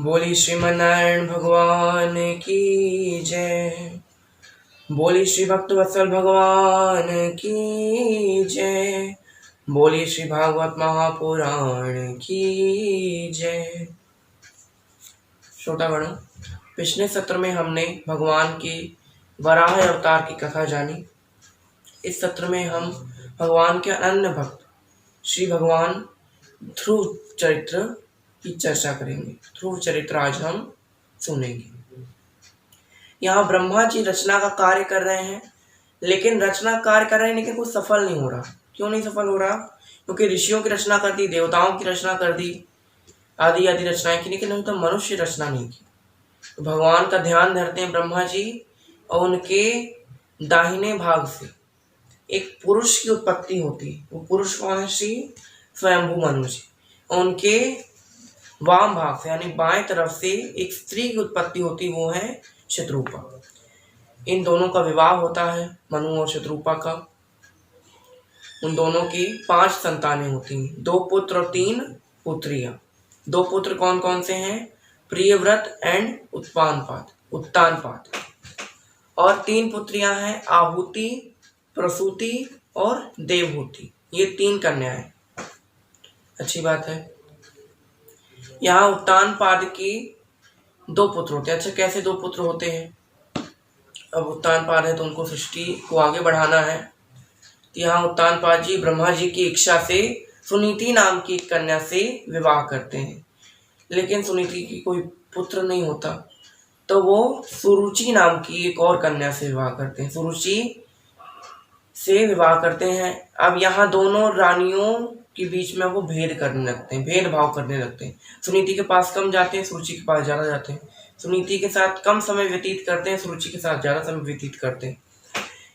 बोली श्रीमनारायण भगवान की जय। बोली श्री भक्त वत्सल भगवान की जय। बोली श्री भागवत महापुराण की जय। श्रोतागणों, पिछले सत्र में हमने भगवान की वराह अवतार की कथा जानी। इस सत्र में हम भगवान के अनन्य भक्त श्री भगवान ध्रुव चरित्र की चर्चा करेंगे। ध्रुव चरित्र आज हम सुनेंगे। यहाँ ब्रह्मा जी रचना का कार्य कर रहे हैं, लेकिन रचना कार्य कर रहे हैं लेकिन कुछ सफल नहीं हो रहा। क्यों नहीं सफल हो रहा? क्योंकि ऋषियों की रचना कर दी, देवताओं की रचना कर दी, आदि आदि रचनाएं की, लेकिन उन्होंने तो मनुष्य रचना नहीं की। तो भगवान का ध्यान धरते हैं ब्रह्मा जी, और उनके दाहिने भाग से एक पुरुष की उत्पत्ति होती है। वो पुरुष कौन है? श्री स्वयंभू मनु जी। उनके वाम भाग से यानी बाएं तरफ से एक स्त्री की उत्पत्ति होती, वो है शत्रुपा। इन दोनों का विवाह होता है, मनु और शत्रुपा का। उन दोनों की 5 संतानें होती हैं, 2 पुत्र और 3 पुत्रियां। 2 पुत्र कौन कौन से हैं? प्रियव्रत एंड उत्तानपाद। और 3 पुत्रियां हैं आहुति, प्रसूति और देवहूति। ये 3 कन्याएं। अच्छी बात है। यहाँ उत्तानपाद की 2 पुत्र होते हैं। अच्छा, कैसे 2 पुत्र होते हैं? अब उत्तानपाद है तो उनको सृष्टि को आगे बढ़ाना है। तो यहाँ उत्तानपाद जी ब्रह्मा जी की इच्छा से सुनीति नाम की कन्या से विवाह करते हैं, लेकिन सुनीति की कोई पुत्र नहीं होता। तो वो सुरुचि नाम की एक और कन्या से विवाह करते हैं। सुरुचि से विवाह करते हैं। अब यहाँ दोनों रानियों के बीच में वो भेदभाव करने लगते हैं। सुनीति के पास कम जाते हैं, सुरुचि के पास ज़्यादा जाते हैं। सुनीति के साथ कम समय व्यतीत करते हैं, सुरुचि के साथ ज़्यादा समय व्यतीत करते हैं।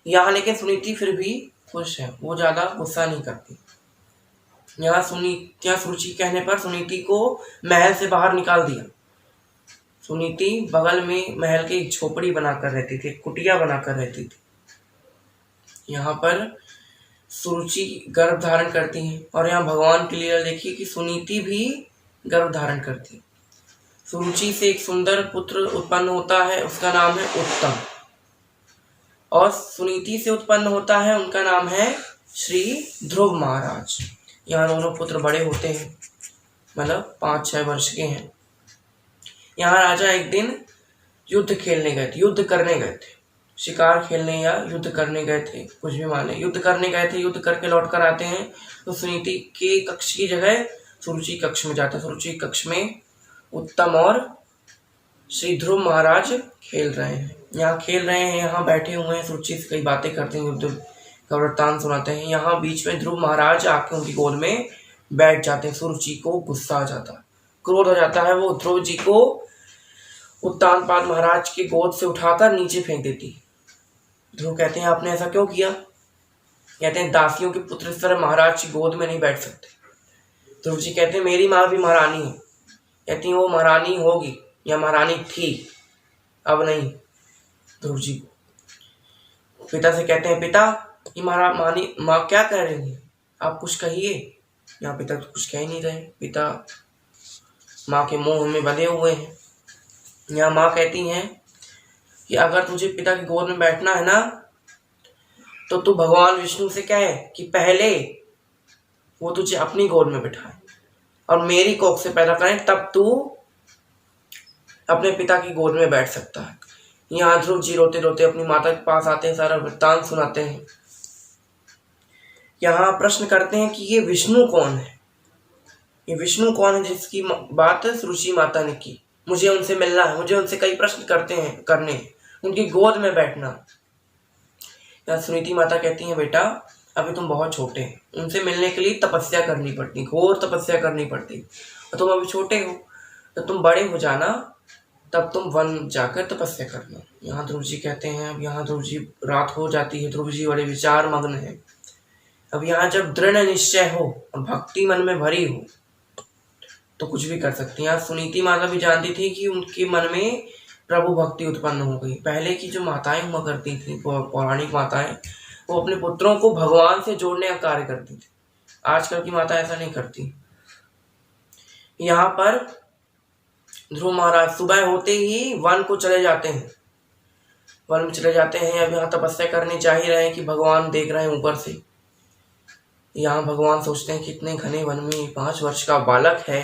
यहाँ लेकिन सुनीति फिर भी खुश है, वो ज़्यादा गुस्सा नहीं करती। यहाँ सुरुचि कहने पर सुनीति को महल से बाहर निकाल दिया। सुनीति बगल में महल की झोपड़ी बनाकर रहती थी, कुटिया बनाकर रहती थी। यहाँ पर सुरुचि गर्भ धारण करती हैं, और यहाँ भगवान की लीला देखिए कि सुनीति भी गर्भ धारण करती है। सुरुचि से एक सुंदर पुत्र उत्पन्न होता है, उसका नाम है उत्तम। और सुनीति से उत्पन्न होता है, उनका नाम है श्री ध्रुव महाराज। यहाँ दोनों पुत्र बड़े होते हैं, मतलब 5-6 वर्ष के हैं। यहाँ राजा एक दिन युद्ध करने गए थे, शिकार खेलने या युद्ध करने गए थे, कुछ भी माने। युद्ध करने गए थे, युद्ध करके लौट कर आते हैं तो सुनीति के कक्ष की जगह सुरुचि कक्ष में जाते हैं। सुरुचि कक्ष में उत्तम और श्री ध्रुव महाराज खेल रहे हैं। यहाँ बैठे हुए हैं, सुरुचि से कई बातें करते हैं, युद्ध का वृत्तांत सुनाते हैं। यहाँ बीच में ध्रुव महाराज आके उनकी गोद में बैठ जाते हैं। सुरुचि को गुस्सा आ जाता है, क्रोध हो जाता है। वो ध्रुव जी को उत्तानपाद महाराज की गोद से उठाकर नीचे फेंक देती। ध्रुव कहते हैं, आपने ऐसा क्यों किया? कहते हैं, दासियों के पुत्र इस तरह महाराज की गोद में नहीं बैठ सकते। ध्रुव जी कहते हैं, मेरी माँ भी महारानी है। कहती हैं, वो महारानी होगी या महारानी थी, अब नहीं। ध्रुव जी पिता से कहते हैं, पिता ये माँ क्या कह रही है, आप कुछ कहिए। यहाँ पिता तो कुछ कह ही नहीं रहे, पिता माँ के मोह में बंधे हुए हैं। यहाँ माँ कहती हैं कि अगर तुझे पिता की गोद में बैठना है ना, तो तू भगवान विष्णु से कहे कि पहले वो तुझे अपनी गोद में बिठाए और मेरी कोख से पैदा करें, तब तू अपने पिता की गोद में बैठ सकता है। यहाँ ध्रुव जी रोते रोते अपनी माता के पास आते हैं, सारा वृत्तांत सुनाते हैं। यहाँ प्रश्न करते हैं कि ये विष्णु कौन है? ये विष्णु कौन है जिसकी बात सुरुचि माता ने की? मुझे उनसे मिलना है, मुझे उनसे कई प्रश्न करने, उनकी गोद में बैठना। या सुनीति माता कहती हैं, बेटा अभी तुम बहुत छोटे हैं, उनसे मिलने के लिए तपस्या करनी पड़ती, घोर तपस्या करनी पड़ती, और तुम अभी छोटे हो, तो तुम बड़े हो जाना, तब तुम वन जाकर तपस्या करना। यहाँ ध्रुव जी कहते हैं, अब यहाँ ध्रुव जी रात हो जाती है, ध्रुव जी बड़े विचार मग्न है। अब यहाँ जब दृढ़ निश्चय हो और भक्ति मन में भरी हो तो कुछ भी कर सकती हैं। सुनीति माता भी जानती थी कि उनके मन में प्रभु भक्ति उत्पन्न हो गई। पहले की जो माताएं हुआ करती थी, पौराणिक माताएं, वो अपने पुत्रों को भगवान से जोड़ने का कार्य करती थी। आजकल की माता ऐसा नहीं करती। यहाँ पर ध्रुव महाराज सुबह होते ही वन को चले जाते हैं, वन में चले जाते हैं। अब यहाँ तपस्या करनी चाह ही रहे हैं कि भगवान देख रहे हैं ऊपर से। यहाँ भगवान सोचते हैं कि इतने घने वन में 5 वर्ष का बालक है,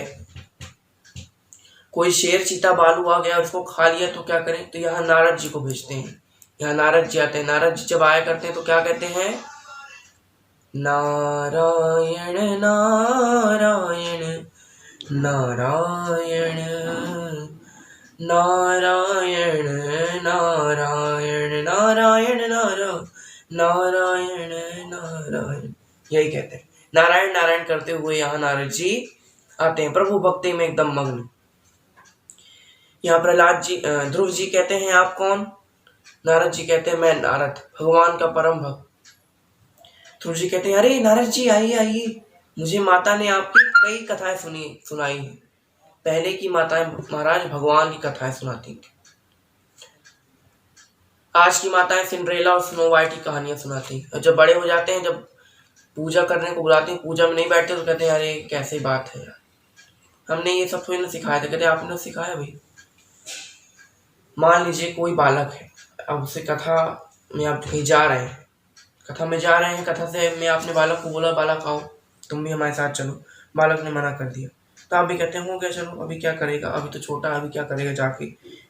कोई शेर चीता भालू आ गया उसको खा लिया तो क्या करें। तो यहाँ नारद जी को भेजते हैं। यहाँ नारद जी आते हैं। नारद जी जब आया करते हैं तो क्या कहते हैं, नारायण नारायण नारायण नारायण नारायण नारायण नारायण नारायण, यही कहते हैं। नारायण नारायण करते हुए यहाँ नारद जी आते हैं, प्रभु भक्ति में एकदम मग्न। यहाँ प्रहलाद जी ध्रुव जी कहते हैं आप कौन। नारद जी कहते हैं मैं नारद, भगवान का परम भक्त। ध्रुव जी कहते हैं अरे नारद जी आइए आइए, मुझे माता ने आपकी कई कथाएं सुनाई हैं। पहले की माताएं महाराज भगवान की कथाएं सुनाती थी, आज की माताएं सिंड्रेला और स्नो वाइट की कहानियां सुनाती हैं। और जब बड़े हो जाते हैं, जब पूजा करने को बुलाते हैं, पूजा में नहीं बैठते तो कहते हैं अरे कैसे बात है यार, हमने ये सब थोड़ी ना सिखाया था। कहते आपने तो सिखाया भाई। मान लीजिए कोई बालक है, अब उसे कथा में आप कहीं जा रहे हैं, कथा में जा रहे हैं, कथा से मैं अपने बालक को बोला बालक आओ तुम भी हमारे साथ चलो, बालक ने मना कर दिया। तो आप भी कहते हैं हो गया चलो, अभी क्या करेगा, अभी तो छोटा है, अभी क्या करेगा जाके,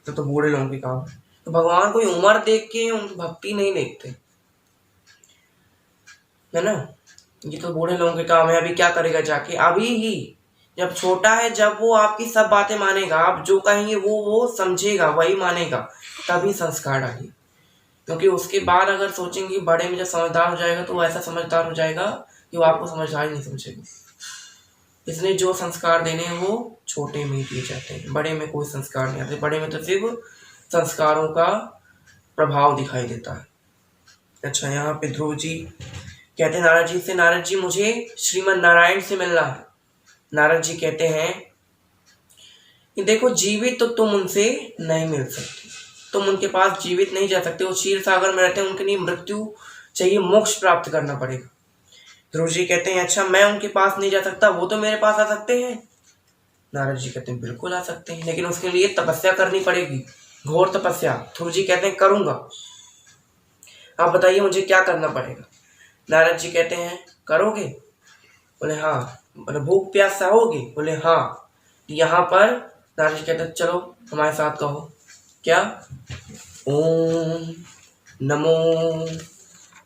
तो बूढ़े लोगों के काम है। तो भगवान कोई उम्र देख के उनकी भक्ति नहीं देखते, है ना। ये तो बूढ़े लोगों के काम है, अभी क्या करेगा जाके। अभी ही जब छोटा है, जब वो आपकी सब बातें मानेगा, आप जो कहेंगे वो समझेगा, वही मानेगा, तभी संस्कार डालिए। क्योंकि उसके बाद अगर सोचेंगे बड़े में जब समझदार हो जाएगा तो वो ऐसा समझदार हो जाएगा कि वो आपको समझदार नहीं समझेगा। इसलिए जो संस्कार देने हैं वो छोटे में ही दिए जाते हैं, बड़े में कोई संस्कार नहीं आते। बड़े में तो सिर्फ संस्कारों का प्रभाव दिखाई देता है। अच्छा, यहाँ पे ध्रुव जी कहते हैं नारद जी से, नारद जी मुझे श्रीमद नारायण से मिलना है। नारद जी कहते हैं कि देखो जीवित तो तुम उनसे नहीं मिल सकते, तुम उनके पास जीवित नहीं जा सकते, वो क्षीर सागर में रहते हैं, उनके लिए मृत्यु चाहिए, मोक्ष प्राप्त करना पड़ेगा। ध्रुव जी कहते हैं अच्छा मैं उनके पास नहीं जा सकता, वो तो मेरे पास आ सकते हैं। नारद जी कहते हैं बिल्कुल आ सकते हैं, लेकिन उसके लिए तपस्या करनी पड़ेगी, घोर तपस्या। ध्रुव जी कहते हैं करूंगा, आप बताइए मुझे क्या करना पड़ेगा। नारद जी कहते हैं करोगे, बोले हाँ। बोले भूख प्यास सहोगे, बोले हाँ। यहाँ पर नारद जी कहते हैं चलो हमारे साथ कहो क्या, ओम नमो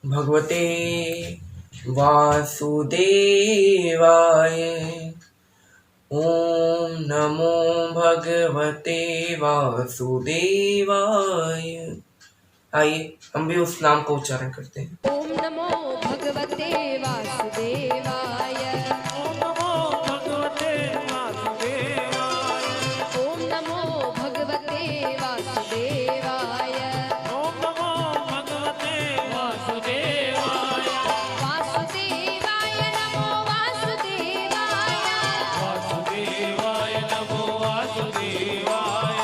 भगवते वासुदेवाय, ओम नमो भगवते वासुदेवाय। आइए हम भी उस नाम को उच्चारण करते हैं। ओम नमो भगवते वासुदेवाय, ओम नमो भगवते वासुदेवाय, ओम नमो भगवते वासुदेवाय, ओम नमो भगवते वासुदेवाय, वासुदेवाय नमो वासुदेवाय, वासुदेवाय नमो वासुदेवाय,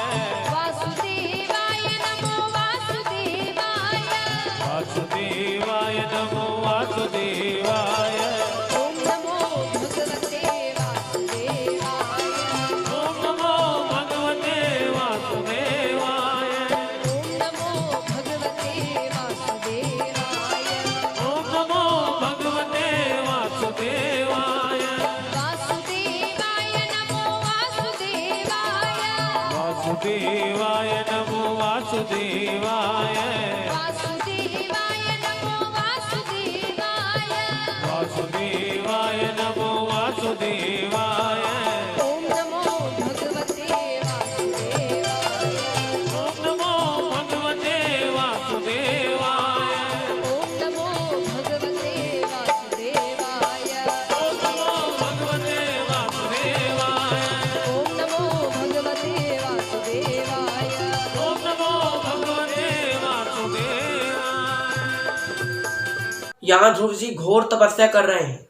वासुदेवाय नमो वासुदेवाय, वासुदेवाय नमो वासुदेवाय, ओम नमो भगवते वासुदेवाय, ओम नमो भगवते वासुदेवाय, ओम नमो भगवते वासुदेवाय, ओम नमो भगवते वासुदेवाय, वासुदेवाय नमो वासुदेवाय, वासुदेवाय नमो वासुदेवाय, वासुदेवाय नमो वासुदेवाय, वासुदेवाय नमो वासुदेवाय, ओम नमो भगवते वासुदेवाय, ओम नमो भगवते वासुदेवाय, ओम नमो भगवते वासुदेवाय, ओम नमो भगवते वासुदेवाय, ओम नमो भगवते वासुदेवाय, ओम नमो भगवते वासुदेवाय। यहाँ ध्रुव जी घोर तपस्या कर रहे हैं,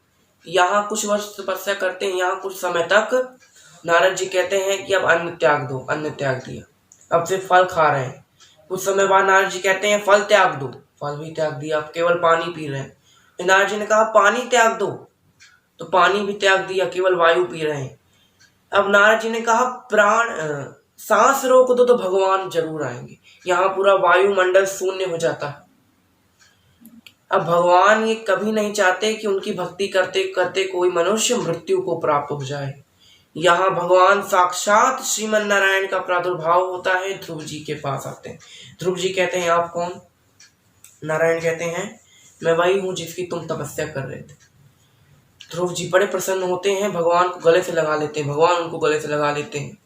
यहाँ कुछ वर्ष तपस्या करते हैं, यहाँ कुछ समय तक नारद जी कहते हैं कि अब अन्न त्याग दो, अन्न त्याग दिया, अब सिर्फ फल खा रहे हैं। कुछ समय बाद नारद जी कहते हैं फल त्याग दो, फल भी त्याग दिया, अब केवल पानी पी रहे हैं। नारद जी ने कहा पानी त्याग दो, तो पानी भी त्याग दिया, केवल वायु पी रहे हैं। अब नारद जी ने कहा सांस रोक दो तो भगवान जरूर आएंगे। यहाँ पूरा वायुमंडल शून्य हो जाता है। अब भगवान ये कभी नहीं चाहते कि उनकी भक्ति करते करते कोई मनुष्य मृत्यु को प्राप्त हो जाए। यहाँ भगवान साक्षात श्रीमन नारायण का प्रादुर्भाव होता है। ध्रुव जी के पास आते हैं। ध्रुव जी कहते हैं आप कौन? नारायण कहते हैं मैं वही हूँ जिसकी तुम तपस्या कर रहे थे। ध्रुव जी बड़े प्रसन्न होते हैं, भगवान को गले से लगा लेते हैं, भगवान उनको गले से लगा लेते हैं।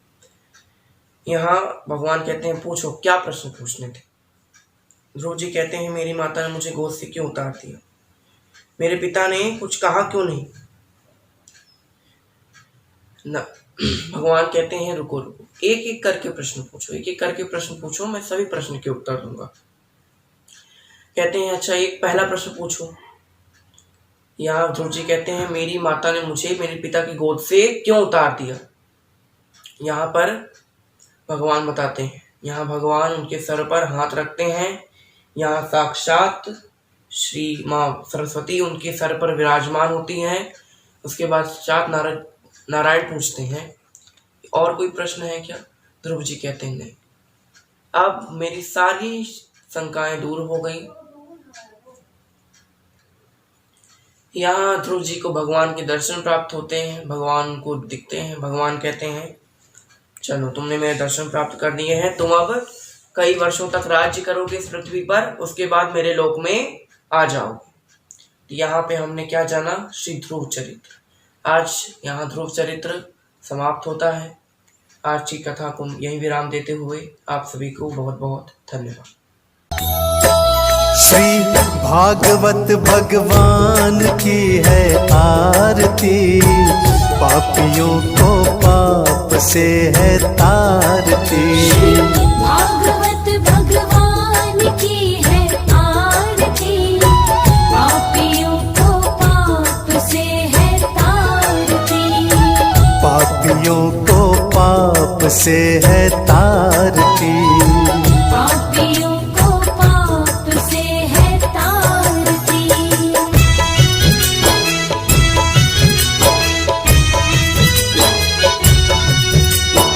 यहाँ भगवान कहते हैं पूछो क्या प्रश्न पूछने थे। ध्रुव जी कहते हैं मेरी माता ने मुझे गोद से क्यों उतार दिया, मेरे पिता ने कुछ कहा क्यों नहीं ना। भगवान कहते हैं रुको रुको, एक एक करके प्रश्न पूछो, एक एक करके प्रश्न पूछो, मैं सभी प्रश्न के उत्तर दूंगा। कहते हैं अच्छा एक पहला प्रश्न पूछो। यहाँ ध्रुव जी कहते हैं मेरी माता ने मुझे मेरे पिता की गोद से क्यों उतार दिया। यहाँ पर भगवान बताते हैं, यहाँ भगवान उनके सर पर हाथ रखते हैं। यहाँ साक्षात श्री माँ सरस्वती उनके सर पर विराजमान होती हैं। उसके बाद साक्षात नारायण पूछते हैं और कोई प्रश्न है क्या? ध्रुव जी कहते हैं नहीं, अब मेरी सारी शंकाएं दूर हो गई। यहाँ ध्रुव जी को भगवान के दर्शन प्राप्त होते हैं, भगवान को दिखते हैं। भगवान कहते हैं चलो तुमने मेरे दर्शन प्राप्त कर दिए हैं, तुम अब कई वर्षों तक राज्य करोगे इस पृथ्वी पर, उसके बाद मेरे लोक में आ जाओगे। तो यहाँ पे हमने क्या जाना? श्री ध्रुव चरित्र। आज यहाँ ध्रुव चरित्र समाप्त होता है। आज की कथा को यही विराम देते हुए आप सभी को बहुत बहुत धन्यवाद। श्री भागवत भगवान की है आरती, पापियों को पाप से है तारती।